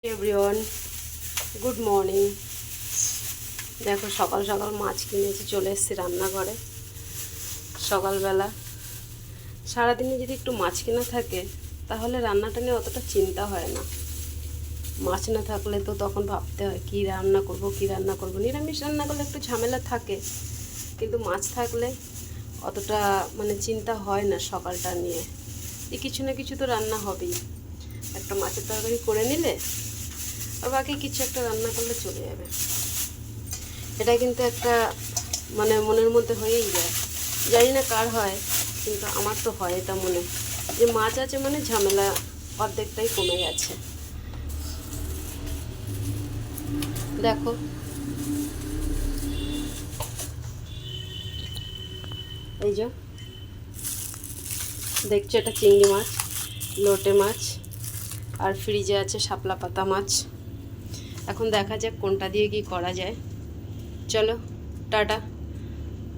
Everyone, good morning. দেখো সকাল সকাল মাছ কিনেছি, চলে এসেছি রান্নাঘরে। সকালবেলা সারাদিনে যদি একটু মাছ কেনা থাকে তাহলে রান্নাটা নিয়ে অতটা চিন্তা হয় না। মাছ না থাকলে তো তখন ভাবতে হয় কী রান্না করব কী রান্না করব। নিরামিষ রান্না করলে একটু ঝামেলা থাকে, কিন্তু মাছ থাকলে অতটা চিন্তা হয় না সকালটা নিয়ে। কিছু না কিছু তো রান্না হবেই। একটা মাছের তরকারি করে নিলে আর বাকি কিছু একটা রান্না করলে চলে যাবে। এটা কিন্তু একটা মনের মধ্যে হয়েই যায়। জানি না কার হয়, কিন্তু আমার তো হয় এটা মনে, যে মাছ আছে মানে ঝামেলা অর্ধেকটাই কমে গেছে। দেখো এই যে দেখছো, এটা চিংড়ি মাছ, লোটে মাছ, আর ফ্রিজে আছে শাপলা পাতা মাছ। এখন দেখা যাক কোনটা দিয়ে কি করা যায়। চলো, টাটা।